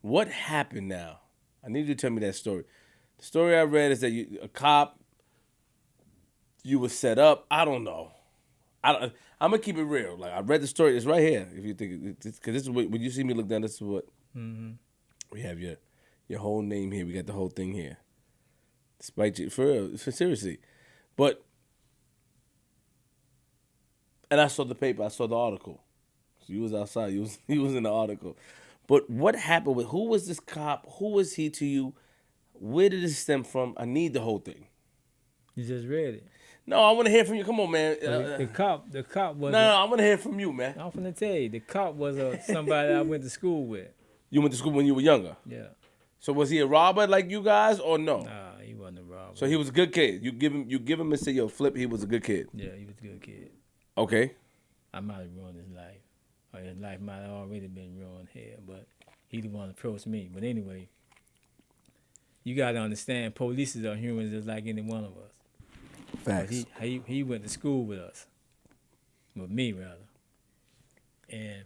What happened now? I need you to tell me that story. The story I read is that a cop, you were set up. I don't know. I'm gonna keep it real. Like I read the story. It's right here. If you think, because this is what when you see me look down. This is what we have your whole name here. We got the whole thing here. Despite you, for real, seriously, but and I saw the paper. I saw the article. So you was outside. You was in the article. But what happened with who was this cop? Who was he to you? Where did it stem from? I need the whole thing. You just read it. No, I want to hear from you. Come on, man. The cop was. No, I want to hear from you, man. I'm finna tell you, the cop was somebody I went to school with. You went to school when you were younger. Yeah. So was he a robber like you guys or no? Nah, he wasn't a robber. So he was a good kid. You give him and say, yo, Flip, he was a good kid. Yeah, he was a good kid. Okay. I might have ruined his life. Or his life might have already been ruined here, but he the one approached me. But anyway, you gotta understand, police are humans just like any one of us. Facts. He went to school with us. With me rather. And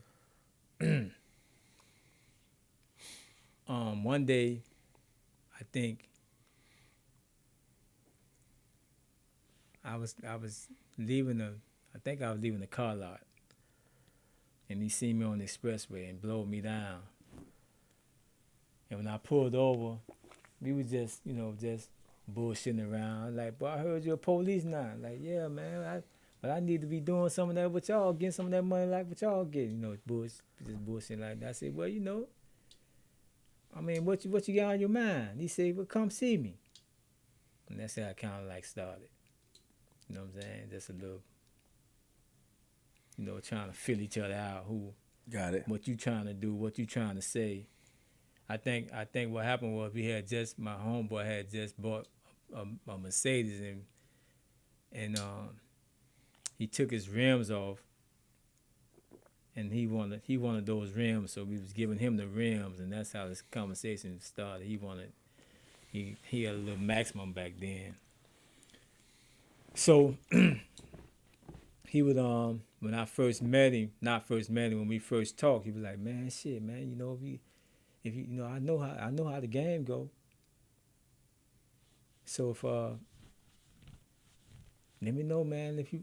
one day I think I was leaving the car lot, and he seen me on the expressway and blowed me down. And when I pulled over, we was just bullshitting around. Like, boy, I heard you're a police now. Like, yeah, man, but I need to be doing some of that with y'all, getting some of that money like what y'all get. Just bullshit like that. I said, well, I mean, what you got on your mind? He said, well, come see me. And that's how I kind of like started. You know what I'm saying? Just a little, trying to fill each other out. Who Got it. What you trying to do? What you trying to say? I think what happened was my homeboy had just bought a Mercedes and he took his rims off and he wanted those rims, so we was giving him the rims, and that's how this conversation started. He had a little maximum back then. So he would when I first met him, when we first talked, he was like, man, shit, man, if you I know how the game go. So if let me know, man, if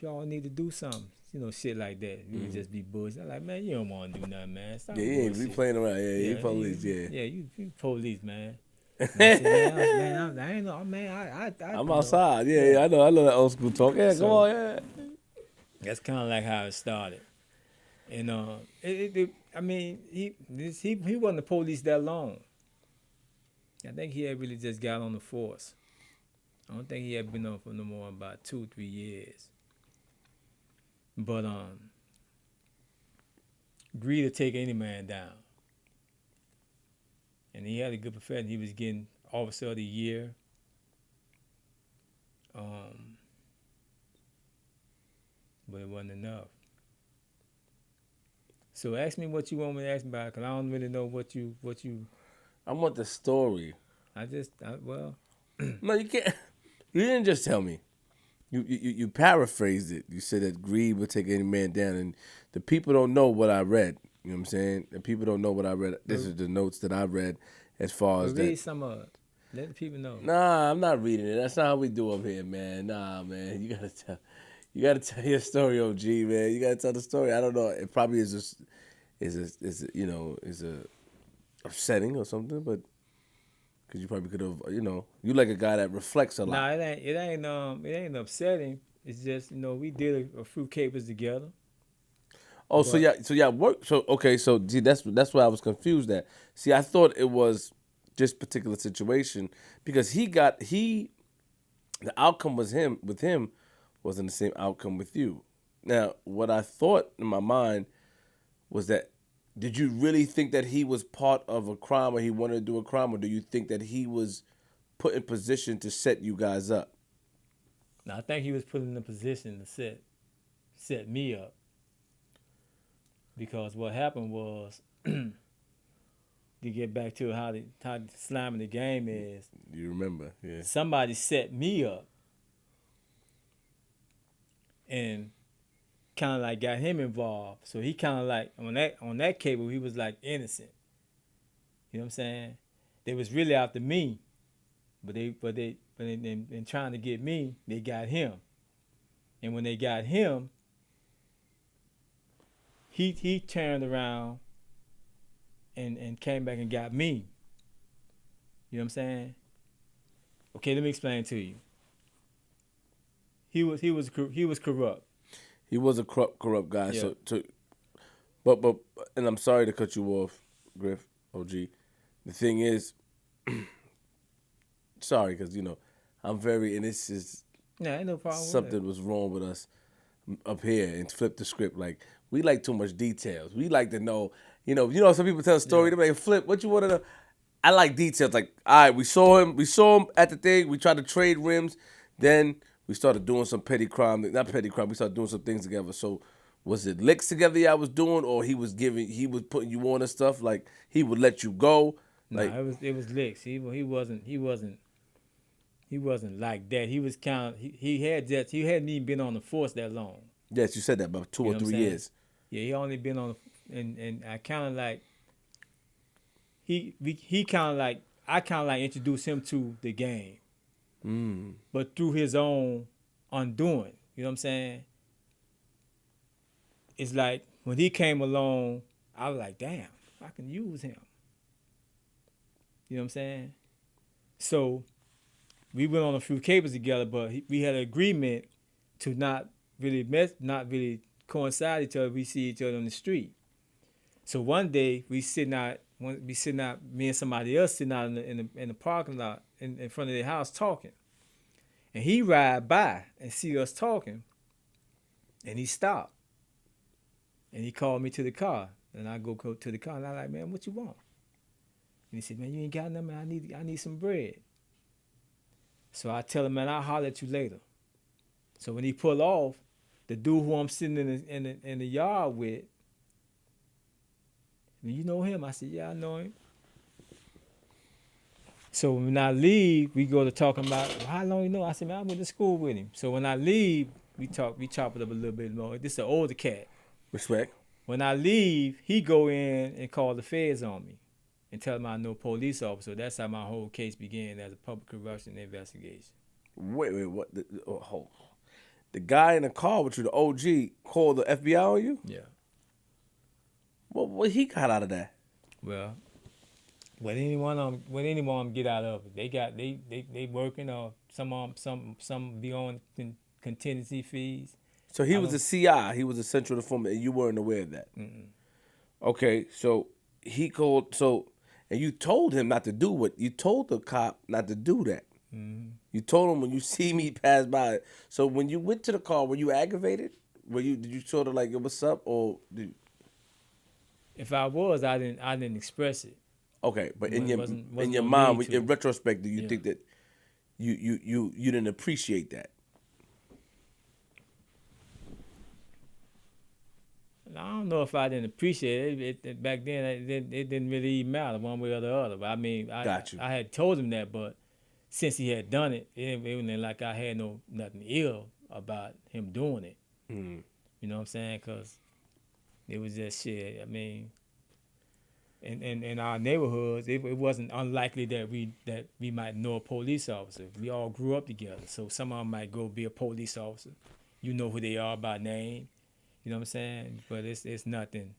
y'all need to do something, shit like that. We would just be bullshit. I'm like, man, you don't want to do nothing, man. Stop Yeah, we playing around. Yeah, you police. Yeah, you police, man. I said, man, I ain't know, man. I'm outside. Yeah, I know that old school talk. Yeah, come on, yeah. That's kind of like how it started. And I mean, he wasn't the police that long. I think he had really just got on the force. I don't think he had been on for no more than about 2-3 years. But agreed to take any man down. And he had a good profession. He was getting Officer of the Year. But it wasn't enough. So ask me what you want me to ask about, because I don't really know what you. I want the story. Well. No, you can't. You didn't just tell me. You paraphrased it. You said that greed would take any man down, and the people don't know what I read. You know what I'm saying? The people don't know what I read. This is the notes that I read as far as that. Read some of it. Let the people know. Nah, I'm not reading it. That's not how we do up here, man. Nah, man. You gotta tell your story, OG, man. You gotta tell the story. I don't know. It probably is upsetting or something, but because you probably could have, you like a guy that reflects a lot. Nah, it ain't upsetting. It's just we did a few capers together. Oh, so yeah, work. So okay, so see, that's why I was confused at. See, I thought it was this particular situation because the outcome with him wasn't the same outcome with you. Now, what I thought in my mind was that, did you really think that he was part of a crime or he wanted to do a crime, or do you think that he was put in position to set you guys up? Now, I think he was put in a position to set me up. Because what happened was, to get back to how slamming the game is. You remember, yeah. Somebody set me up and kind of like got him involved. So he kind of like, on that cable, he was like innocent. You know what I'm saying? They was really after me, but in trying to get me, they got him. And when they got him, he turned around and came back and got me. You know what I'm saying? Okay, let me explain to you. He was corrupt. He was a corrupt guy. Yeah. But and I'm sorry to cut you off, Griff, OG. The thing is, sorry, because I'm very, and this is Yeah, ain't no problem. something was wrong with us up here and flip the script. Like, we like too much details. We like to know, some people tell a story, they're like, Flip, what you want to know? I like details. Like, all right, we saw him at the thing, we tried to trade rims, then we started doing some petty crime, not petty crime, we started doing some things together. So was it licks together y'all was doing, or he was putting you on and stuff, like he would let you go? Like, No, it was licks. He wasn't like that. He was kind of he hadn't even been on the force that long. yes, you said that, about 2 You or know what I'm 3 saying? years. Yeah, he only been on and I kind of like he kind of like I kind of like introduced him to the game, but through his own undoing. You know what I'm saying? It's like when he came along, I was like, damn, I can use him. You know what I'm saying? So we went on a few cables together, but we had an agreement to not really coincide each other. We see each other on the street. So one day me and somebody else sitting out in the parking lot in front of their house talking, and he ride by and see us talking, and he stopped, and he called me to the car, and I go to the car, and I'm like, man, what you want? And he said, man, you ain't got nothing. I need some bread. So I tell him, man, I'll holler at you later. So when he pull off, the dude who I'm sitting in the yard with, you know him? I said, yeah, I know him. So when I leave, we go to talking about how long you know. I said, man, I went to school with him. So when I leave, we chop it up a little bit more. This is an older cat. Respect. When I leave, he go in and call the feds on me and tell them I know police officer. That's how my whole case began as a public corruption investigation. Wait, what? Hold. The guy in the car with you, the OG, called the FBI on you? Yeah. What he got out of that? Well, what anyone get out of it, they working, or some be on contingency fees. So he was a CI. He was a central informant, and you weren't aware of that. Okay, so he called. And you told him not to do what you told the cop not to do that. You told him when you see me pass by. So when you went to the car, were you aggravated? Did you sort of like, what's up, or did? If I was, I didn't express it. Okay, but in Wasn't your no mind, need to. in retrospect, do you think that you didn't appreciate that? I don't know if I didn't appreciate it. Back then, it didn't really even matter one way or the other. But I mean, Got you. I had told him that, but since he had done it, it wasn't like I had nothing ill about him doing it. You know what I'm saying? Because it was just shit. I mean, in our neighborhoods, it wasn't unlikely that we might know a police officer. We all grew up together, so some of them might go be a police officer. You know who they are by name. You know what I'm saying? But it's nothing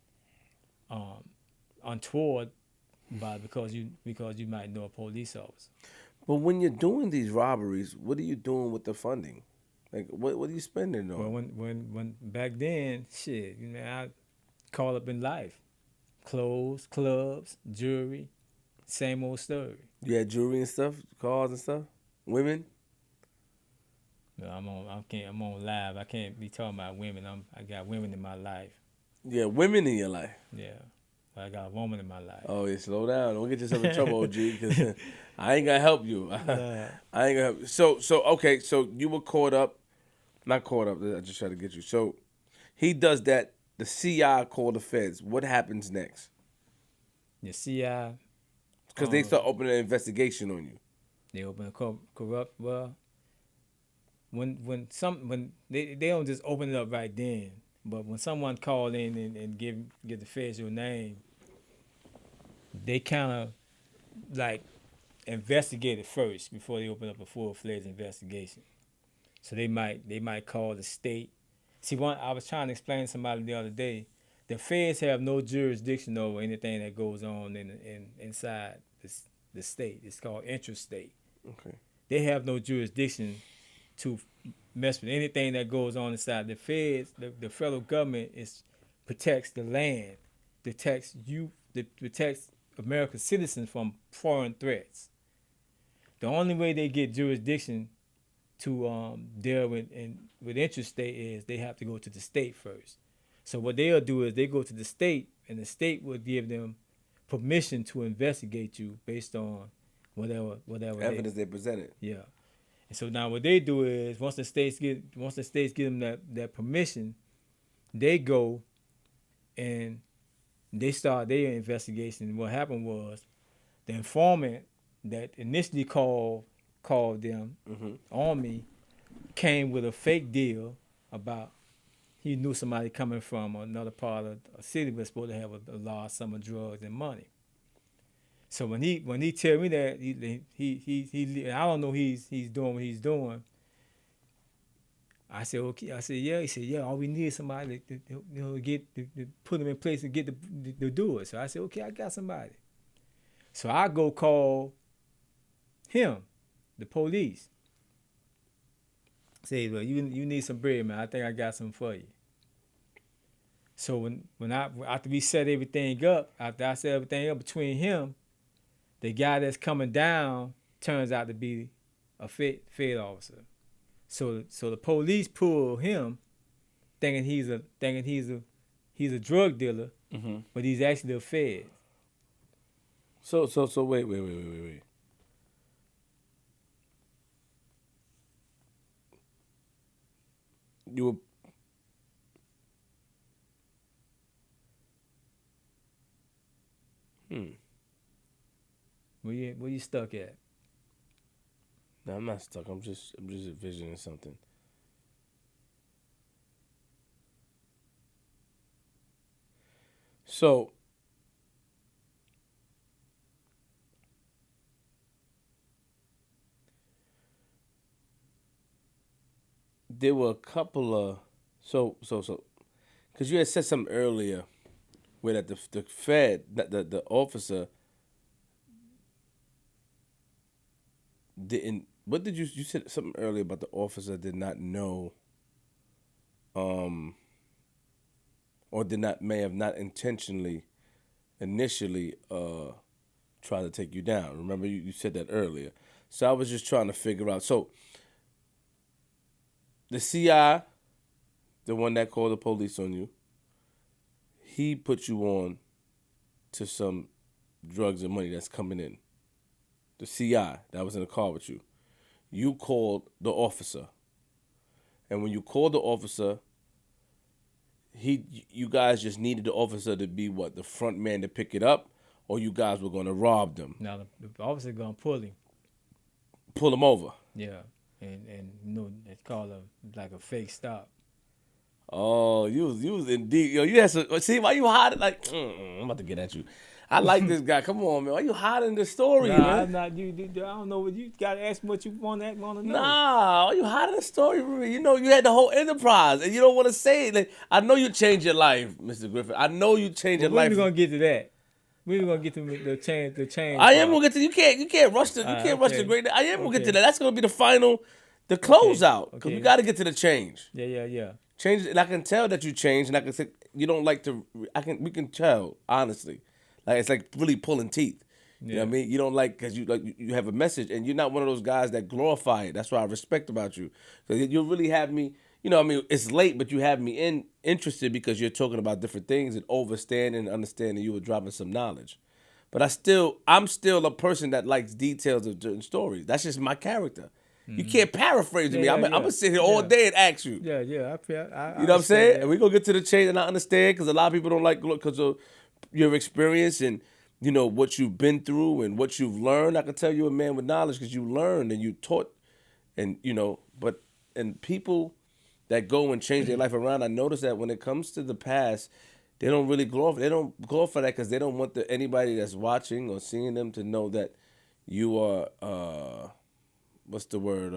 untoward about it because you might know a police officer. But when you're doing these robberies, what are you doing with the funding? Like, what are you spending on? Well, when back then, shit, I call up in life, clothes, clubs, jewelry, same old story. You had jewelry and stuff, cars and stuff, women. No, I'm on live. I can't be talking about women. I got women in my life. Yeah, women in your life. Yeah, but I got a woman in my life. Oh, yeah, slow down. Don't get yourself in trouble, OG, because I ain't gonna help you. I ain't gonna help you. So okay, so you were caught up. Not caught up. I just tried to get you. So he does that. The CI called the feds. What happens next? The CI. Because they start opening an investigation on you. They open a corrupt. Well, when they don't just open it up right then, but when someone call in and give the feds your name, they kind of like investigate it first before they open up a full-fledged investigation. So they might call the state. See, I was trying to explain to somebody the other day. The feds have no jurisdiction over anything that goes on inside the state. It's called intrastate. Okay. They have no jurisdiction to mess with anything that goes on inside. The feds, the federal government protects the land, protects American citizens from foreign threats. The only way they get jurisdiction to deal with interstate is they have to go to the state first. So what they'll do is they go to the state, and the state will give them permission to investigate you based on whatever evidence they presented. Yeah. And so now what they do is once the states give them that permission, they go and they start their investigation. And what happened was the informant that initially called them on me came with a fake deal about he knew somebody coming from another part of a city was supposed to have a large sum of drugs and money. So when he tell me that he I don't know he's doing what he's doing. I said okay. I said yeah. He said yeah. All we need is somebody to get to put him in place and get to do it. So I said okay. I got somebody. So I go call him, the police. Say well you need some bread, man. I think I got something for you. So when after we set everything up, after I set everything up between him. The guy that's coming down turns out to be a Fed officer. So the police pull him, thinking he's a drug dealer, but he's actually a Fed. So wait. You were. Where you stuck at? No, I'm not stuck. I'm just envisioning something. So there were a couple of because you had said something earlier where that the Fed the officer didn't. What did you said something earlier about the officer did not know, or may have not intentionally, initially, try to take you down. Remember you said that earlier. So I was just trying to figure out. So the CI, the one that called the police on you, he put you on to some drugs and money that's coming in. The CI that was in the car with you. You called the officer. And when you called the officer, you guys just needed the officer to be what? The front man to pick it up? Or you guys were going to rob them? Now the officer going to pull him. Pull him over? Yeah. And it's called like a fake stop. Oh, you was indeed. Yo, you had some. See, why you hiding? Like, I'm about to get at you. I like this guy. Come on, man. Why you hiding the story, nah, man? I'm not. I don't know what you got to ask me what you want to know. Nah, why you hiding the story from me? You know, you had the whole enterprise, and you don't want to say it. Like, I know you changed your life, Mr. Griffin. I know you changed your life. We're gonna get to that. We're gonna get to the change. I am gonna get to. You can't rush the. Rush the great. I am gonna get to that. That's gonna be the final, the closeout. Because we got to get to the change. Yeah. Change, and I can tell that you changed, and I can say you don't like to. We can tell honestly, like it's like really pulling teeth. You know what I mean? You don't like because you have a message, and you're not one of those guys that glorify it. That's what I respect about you. So you really have me. You know, I mean, it's late, but you have me interested because you're talking about different things and understanding you were dropping some knowledge. But I'm still a person that likes details of certain stories. That's just my character. You can't paraphrase me. I'm gonna sit here all day and ask you. Yeah. You know what I'm saying? That. And we're gonna get to the change, and I understand because a lot of people don't like because of your experience and you know what you've been through and what you've learned. I can tell you're a man with knowledge because you learned and you taught, and you know. And people that go and change their life around, I notice that when it comes to the past, they don't really glorify. They don't glorify that because they don't want anybody that's watching or seeing them to know that you are what's the word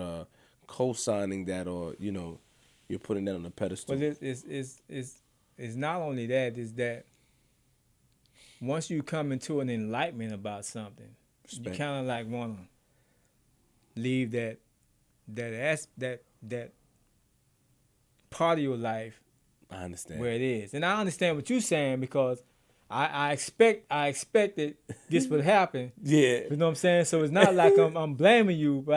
co-signing that, or you're putting that on a pedestal. But it's not only that. Is that once you come into an enlightenment about something, you Respect. kind of like want to leave that part of your life I understand. where it is. And I understand what you're saying because I expected this would happen. Yeah. You know what I'm saying? So it's not like I'm blaming you, but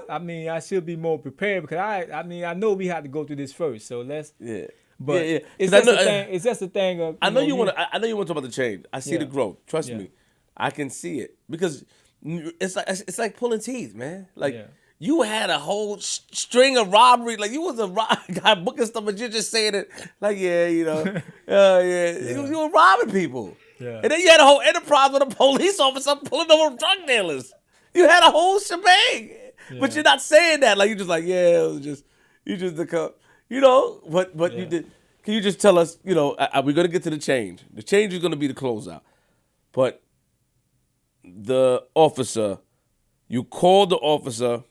I mean I should be more prepared because I know we have to go through this first. So let's. Yeah. But Yeah. it's 'Cause just a thing. It's just a thing of. I know you want to. I know you want to talk about the change. I see the Yeah. growth. Trust Yeah. me, I can see it because it's like pulling teeth, man. Like Yeah. you had a whole string of robbery. Like you was a guy booking stuff, but you're just saying it like yeah, you were robbing people. Yeah. And then you had a whole enterprise with a police officer pulling over drug dealers. You had a whole shebang, but Yeah. you're not saying that. Like you're just like yeah, it was just you just the cop. But you Yeah. did. Can you just tell us, we're going to get to the change. The change is going to be the closeout. But the officer, you called the officer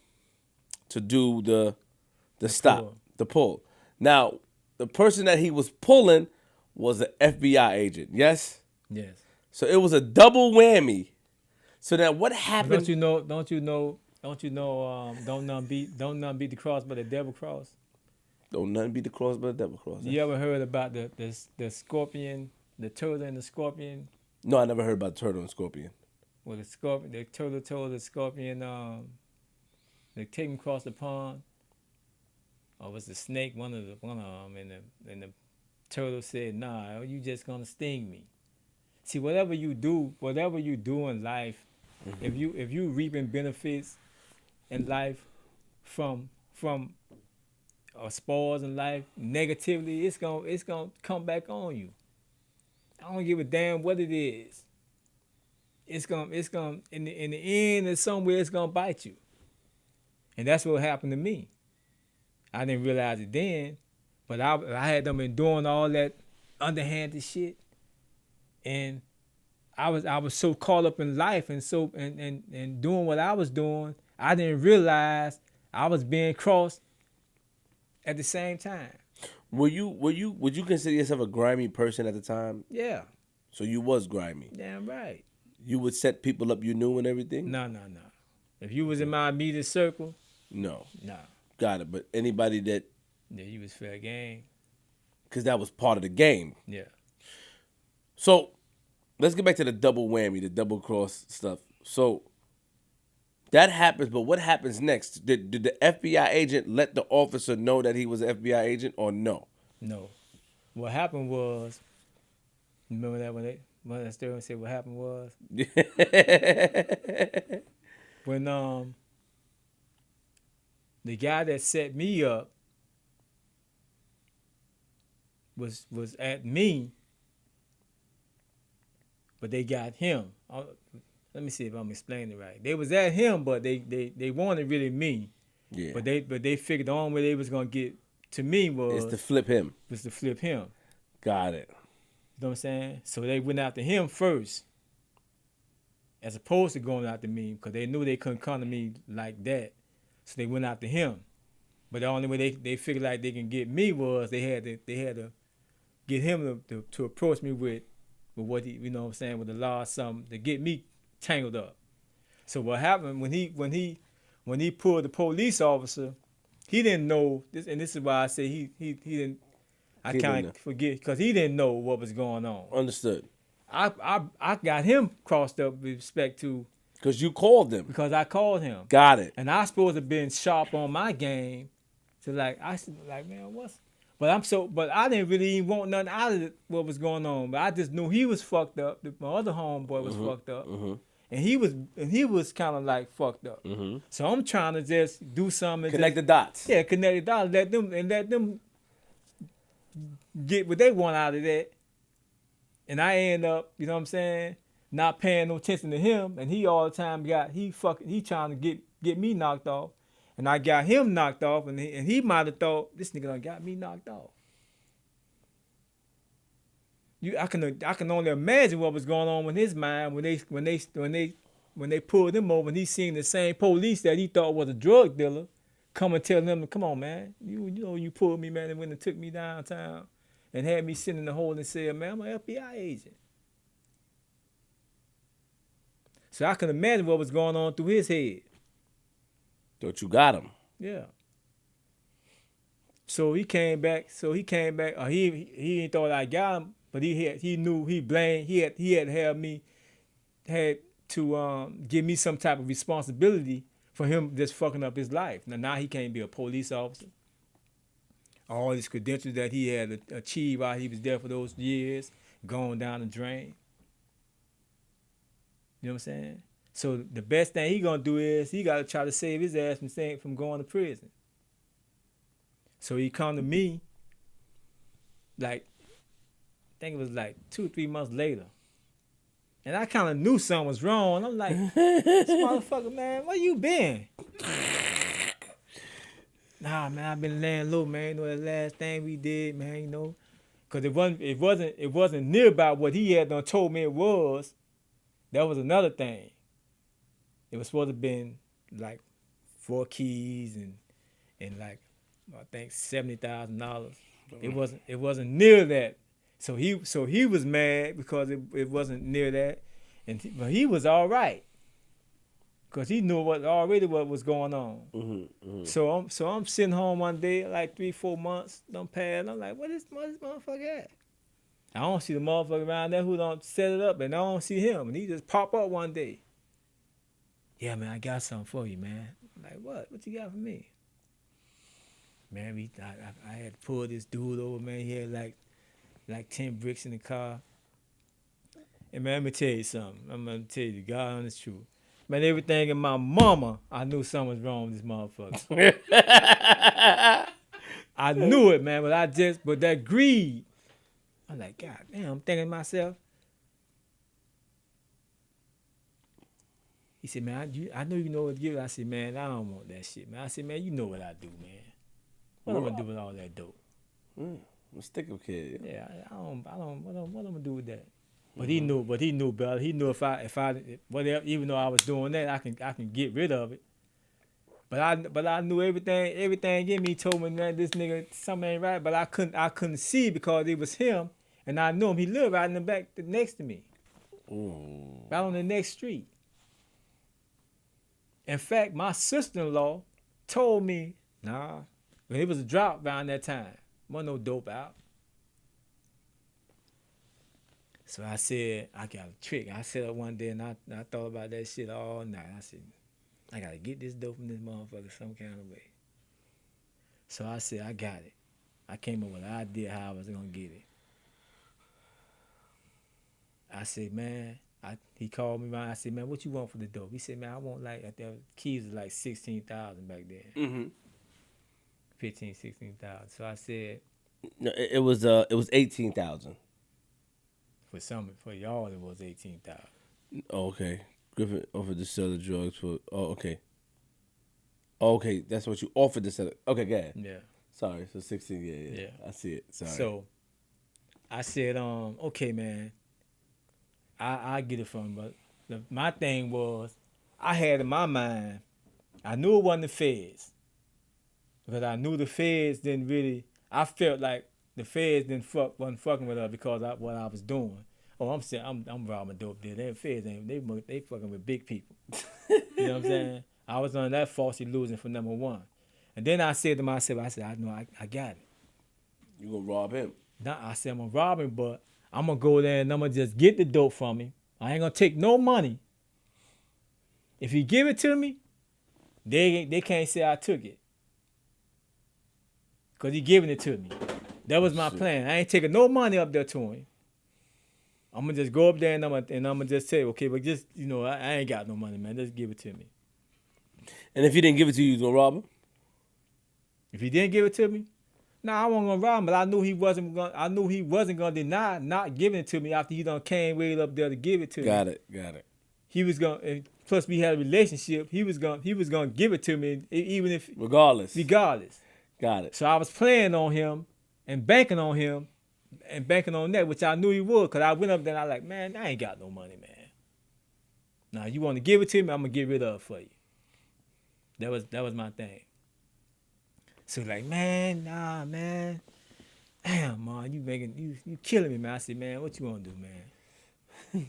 to do the stop, pull. the pull. Now, the person that he was pulling was an FBI agent, yes? Yes. So it was a double whammy. So now what But happened? don't you know? Don't none beat the cross, but the devil cross. Don't nothing beat the cross but the devil cross. You ever heard about the scorpion, the turtle and the scorpion? No, I never heard about turtle and scorpion. Well, the turtle told the scorpion, they take him across the pond. Or was the snake one of them? And the turtle said, "Nah, you just gonna sting me." See, whatever you do in life, if you reaping benefits in life from or spoils in life negatively, it's gonna come back on you. I don't give a damn what it is. It's gonna in the end or somewhere it's gonna bite you. And that's what happened to me. I didn't realize it then, but I had them been doing all that underhanded shit, and I was so caught up in life and so and doing what I was doing, I didn't realize I was being crossed at the same time. Would you consider yourself a grimy person at the time? Yeah, So you was grimy. damn right. You would set people up you knew and everything? No. If you was in my immediate circle, No. nah. Got it. But anybody that, Yeah, you was fair game. because that was part of the game. Yeah. So let's get back to the double whammy, the double cross stuff. So that happens, but what happens next? Did the FBI agent let the officer know that he was an FBI agent or no? No. What happened was, remember that when I still said what happened was when the guy that set me up was at me, but they got him. Let me see if I'm explaining it right. They was at him, but they wanted really me. Yeah. But they figured the only way they was gonna get to me It's to flip him. was to flip him. Got it. You know what I'm saying? So they went after him first, as opposed to going after me, because they knew they couldn't come to me like that. So they went after him. But the only way they figured like they can get me was they had to get him to approach me with what he, you know what I'm saying, with the law or something to get me tangled up. So what happened when he pulled the police officer, he didn't know this, and this is why I say he didn't. I He didn't kind know. of forget because he didn't know what was going on. Understood. I got him crossed up with respect to Because you called them. because I called him. Got it. And I supposed to have been sharp on my game to I said man, what's but I didn't really even want nothing out of what was going on. But I just knew he was fucked up. My other homeboy was fucked up. And he was kind of like fucked up. So I'm trying to just do something. Connect the dots. Yeah, connect the dots. Let them get what they want out of that. And I end up, you know what I'm saying, not paying no attention to him. And he all the time he trying to get me knocked off. And I got him knocked off, and he might have thought, this nigga done got me knocked off. I can only imagine what was going on in his mind when they pulled him over and he seen the same police that he thought was a drug dealer come and tell him, come on, man, you pulled me, man, and went and took me downtown and had me sitting in the hole and said, man, I'm an FBI agent. So I can imagine what was going on through his head. Thought you got him. Yeah. So he came back. He didn't thought I got him, but he knew he had to give me some type of responsibility for him just fucking up his life. Now he can't be a police officer. All his credentials that he had achieved while he was there for those years going down the drain. You know what I'm saying? So the best thing he gonna do is he gotta try to save his ass from going to prison. So he come to me, like, I think it was like 2 or 3 months later. And I kind of knew something was wrong. I'm like, this motherfucker, man, where you been? Nah, man, I've been laying low, man. You know, the last thing we did, man, you know. Because it wasn't near about what he had done told me it was. That was another thing. It was supposed to have been like 4 keys and like, I think $70,000. It wasn't near that. So he was mad because it wasn't near that, but he was all right because he knew what was going on. Mm-hmm, mm-hmm. So I'm sitting home one day, like 3-4 months done passed. I'm like, where this motherfucker at? I don't see the motherfucker around there who don't set it up, and I don't see him, and he just pop up one day. Yeah, man, I got something for you, man. I'm like, what? What you got for me? Man, I had to pull this dude over, man. He had like 10 bricks in the car. And man, let me tell you something. I'm gonna tell you the God honest truth. Man, everything in my mama, I knew something was wrong with this motherfucker. I knew it, man, but that greed. I'm like, God damn, I'm thinking to myself. He said, man, I know you know what to give. I said, man, I don't want that shit, man. I said, man, you know what I do, man. What I'm gonna do with all that dope? I'm a sticker kid. Yeah, I don't. What I'm gonna do with that? But he knew better. He knew if I whatever, even though I was doing that, I can get rid of it. But I knew everything in me told me that this nigga something ain't right. But I couldn't see because it was him, and I knew him. He lived right in the back next to me, right on the next street. In fact, my sister-in-law told me, nah. But it was a drought around that time. Wasn't no dope out. So I said, I got a trick. I sat up one day and I thought about that shit all night. I said, I got to get this dope from this motherfucker some kind of way. So I said, I got it. I came up with an idea how I was going to get it. I said, man, he called me around. I said, man, what you want for the dope? He said, man, I want like, the keys was like 16,000 back then. Mm-hmm. 15, 16,000. So I said, no, it was 18,000. For y'all it was 18,000. Oh, okay. Griffin offered to sell the drugs for. Oh, okay. Oh, okay, that's what you offered to sell. Okay, go ahead. Yeah. Sorry, so 16. Yeah. I see it. Sorry. So I said, okay, man, I get it from him, but my thing was, I had in my mind, I knew it wasn't the feds. Because I knew the feds didn't really. I felt like the feds wasn't fucking with us because what I was doing. Oh, I'm saying I'm robbing dope deal. They feds they fucking with big people. You know what I'm saying? I was on that false illusion for number one, and then I said to myself, I know I got it. You gonna rob him? Nah, I said I'm gonna rob him, but I'm gonna go there and I'm gonna just get the dope from him. I ain't gonna take no money. If he give it to me, they can't say I took it. Because he giving it to me. That was my plan. I ain't taking no money up there to him. I'm going to just go up there and I'm going to just say, okay, but just, I ain't got no money, man. Just give it to me. And if he didn't give it to you, you was going to rob him? If he didn't give it to me? Nah, I wasn't going to rob him, but I knew he wasn't going to deny not giving it to me after he done came way up there to give it to me. Got it. He was going to, plus we had a relationship, he was going to give it to me even if. Regardless. Got it. So I was playing on him and banking on him and banking on that, which I knew he would, cause I went up there and I like, man, I ain't got no money, man. Now you want to give it to me, I'm gonna get rid of it for you. That was my thing. So like, man, nah, man, damn, man, you killing me, man. I said, man, what you want to do, man?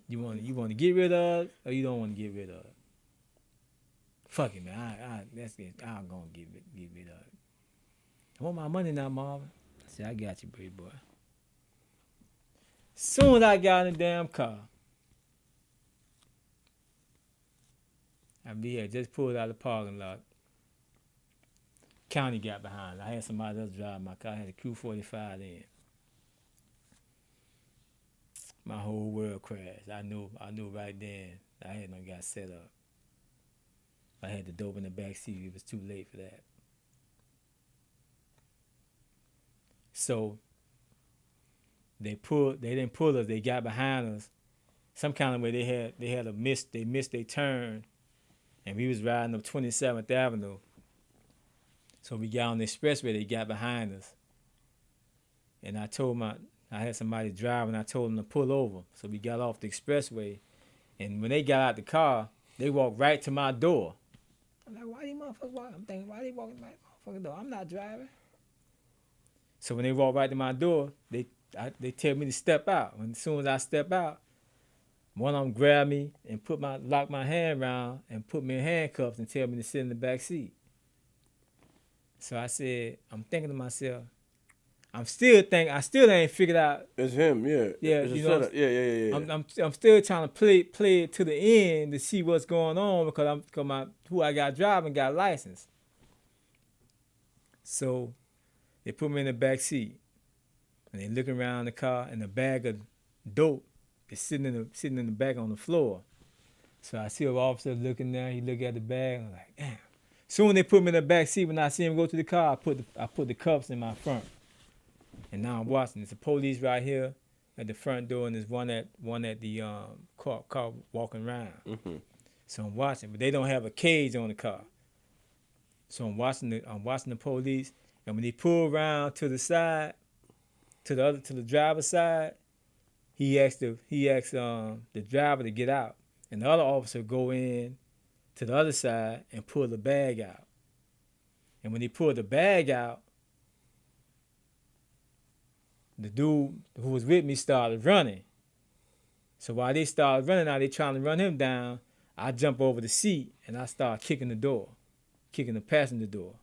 you want to get rid of it, or you don't want to get rid of it? Fuck it, man. I'm gonna get rid of it. I want my money now, Marvin. I said, I got you, baby boy. Soon as I got in the damn car, I had just pulled out of the parking lot. County got behind. I had somebody else drive my car. I had a Q45 in. My whole world crashed. I knew right then I had done got set up. I had the dope in the back seat. It was too late for that. So they didn't pull us. They got behind us. Some kind of way they missed their turn, and we was riding up 27th Avenue. So we got on the expressway. They got behind us, and I had somebody driving. I told them to pull over. So we got off the expressway, and when they got out the car, they walked right to my door. I'm like, why these motherfuckers walking? I'm thinking, why they walking to my motherfucking door? I'm not driving. So when they walked right to my door, they tell me to step out. As soon as I step out, one of them grabbed me and locked my hand around and put me in handcuffs and tell me to sit in the back seat. So I said, I'm thinking to myself, I still ain't figured out. It's him, yeah. Yeah, it's you know. Yeah. I'm still trying to play it to the end to see what's going on because who I got driving got license. So they put me in the back seat and they looking around the car and the bag of dope is sitting in the back on the floor. So I see an officer looking there. He look at the bag. I'm like, damn. Soon they put me in the back seat. When I see him go to the car, I put the cuffs in my front. And now I'm watching. There's a police right here at the front door, and there's one at the car walking around. Mm-hmm. So I'm watching, but they don't have a cage on the car. So I'm watching the police, and when they pull around to the side, to the driver's side, he asked the driver to get out, and the other officer go in to the other side and pull the bag out. And when he pulled the bag out, the dude who was with me started running. So while they started running, now they trying to run him down. I jump over the seat and I start kicking the passenger door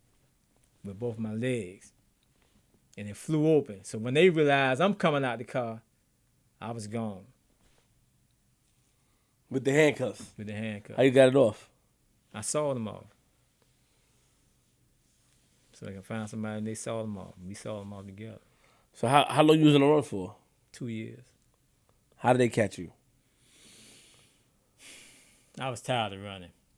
with both my legs. And it flew open. So when they realized I'm coming out the car, I was gone. With the handcuffs? With the handcuffs. How you got it off? I saw them off. So I can find somebody and they saw them off. We saw them all together. So how long you was on the run for? 2 years. How did they catch you? I was tired of running.